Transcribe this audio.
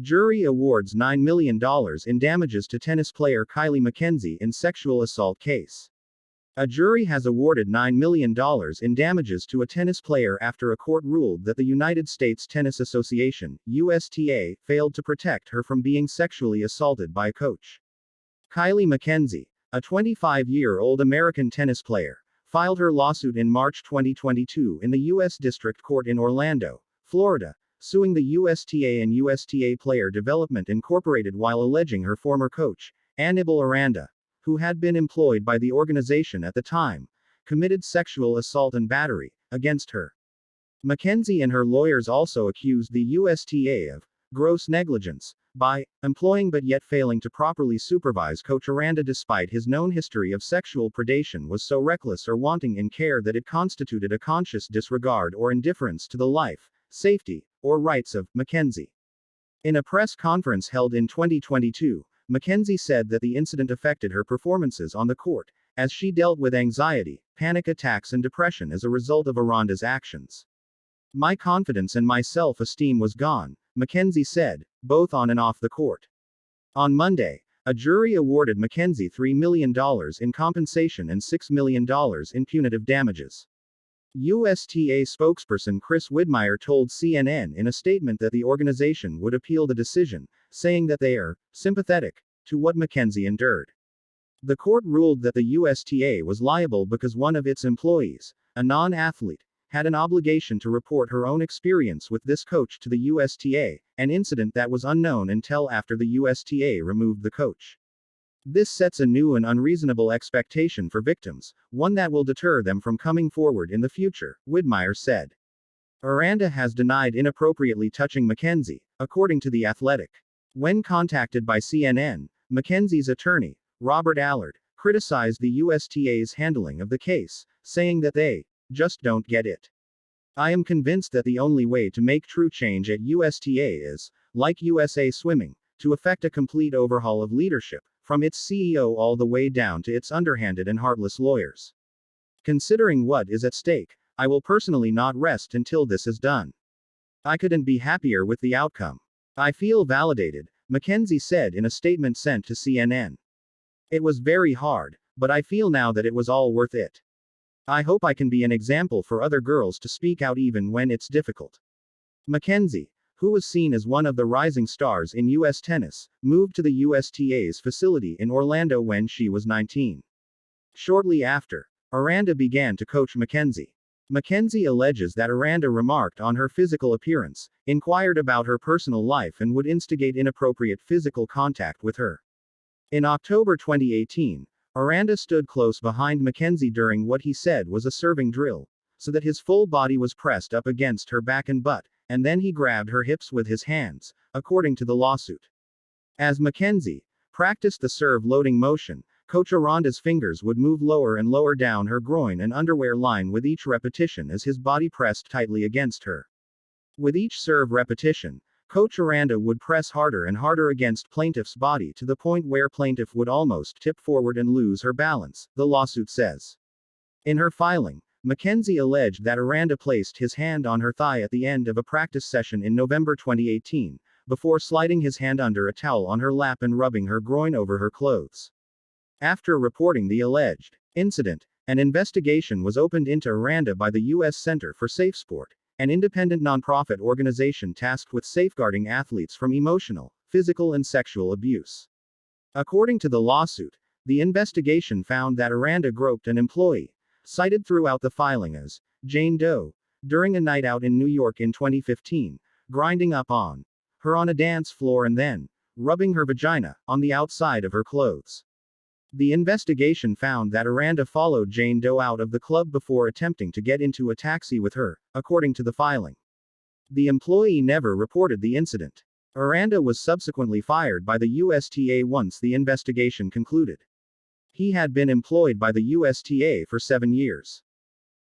Jury awards $9 million in damages to tennis player Kylie McKenzie in sexual assault case. A jury has awarded $9 million in damages to a tennis player after a court ruled that the United States Tennis Association, USTA, failed to protect her from being sexually assaulted by a coach. Kylie McKenzie, a 25-year-old American tennis player, filed her lawsuit in March 2022 in the U.S. District Court in Orlando, Florida, suing the USTA and USTA Player Development Incorporated while alleging her former coach, Anibal Aranda, who had been employed by the organization at the time, committed sexual assault and battery against her. McKenzie and her lawyers also accused the USTA of gross negligence by employing but yet failing to properly supervise Coach Aranda despite his known history of sexual predation was so reckless or wanting in care that it constituted a conscious disregard or indifference to the life, safety, or rights of McKenzie. In a press conference held in 2022, McKenzie said that the incident affected her performances on the court, as she dealt with anxiety, panic attacks and depression as a result of Aranda's actions. "My confidence and my self-esteem was gone," McKenzie said, both on and off the court. On Monday, a jury awarded McKenzie $3 million in compensation and $6 million in punitive damages. USTA spokesperson Chris Widmeyer told CNN in a statement that the organization would appeal the decision, saying that they are sympathetic to what McKenzie endured. The court ruled that the USTA was liable because one of its employees, a non-athlete, had an obligation to report her own experience with this coach to the USTA, an incident that was unknown until after the USTA removed the coach. "This sets a new and unreasonable expectation for victims, one that will deter them from coming forward in the future," Widmeyer said. Aranda has denied inappropriately touching McKenzie, according to The Athletic. When contacted by CNN, McKenzie's attorney, Robert Allard, criticized the USTA's handling of the case, saying that they just don't get it. "I am convinced that the only way to make true change at USTA is, like USA Swimming, to effect a complete overhaul of leadership, from its CEO all the way down to its underhanded and heartless lawyers. Considering what is at stake, I will personally not rest until this is done. I couldn't be happier with the outcome. I feel validated," McKenzie said in a statement sent to CNN. "It was very hard, but I feel now that it was all worth it. I hope I can be an example for other girls to speak out even when it's difficult." McKenzie, who was seen as one of the rising stars in U.S. tennis, moved to the USTA's facility in Orlando when she was 19. Shortly after, Aranda began to coach McKenzie. McKenzie alleges that Aranda remarked on her physical appearance, inquired about her personal life and would instigate inappropriate physical contact with her. In October 2018, Aranda stood close behind McKenzie during what he said was a serving drill, so that his full body was pressed up against her back and butt, and then he grabbed her hips with his hands, according to the lawsuit. As McKenzie practiced the serve loading motion, Coach Aranda's fingers would move lower and lower down her groin and underwear line with each repetition as his body pressed tightly against her. With each serve repetition, Coach Aranda would press harder and harder against plaintiff's body to the point where plaintiff would almost tip forward and lose her balance, the lawsuit says. In her filing, McKenzie alleged that Aranda placed his hand on her thigh at the end of a practice session in November 2018, before sliding his hand under a towel on her lap and rubbing her groin over her clothes. After reporting the alleged incident, an investigation was opened into Aranda by the U.S. Center for Safe Sport, an independent nonprofit organization tasked with safeguarding athletes from emotional, physical and sexual abuse. According to the lawsuit, the investigation found that Aranda groped an employee, cited throughout the filing as Jane Doe, during a night out in New York in 2015, grinding up on her on a dance floor and then rubbing her vagina on the outside of her clothes. The investigation found that Aranda followed Jane Doe out of the club before attempting to get into a taxi with her, according to the filing. The employee never reported the incident. Aranda was subsequently fired by the USTA once the investigation concluded. He had been employed by the USTA for 7 years.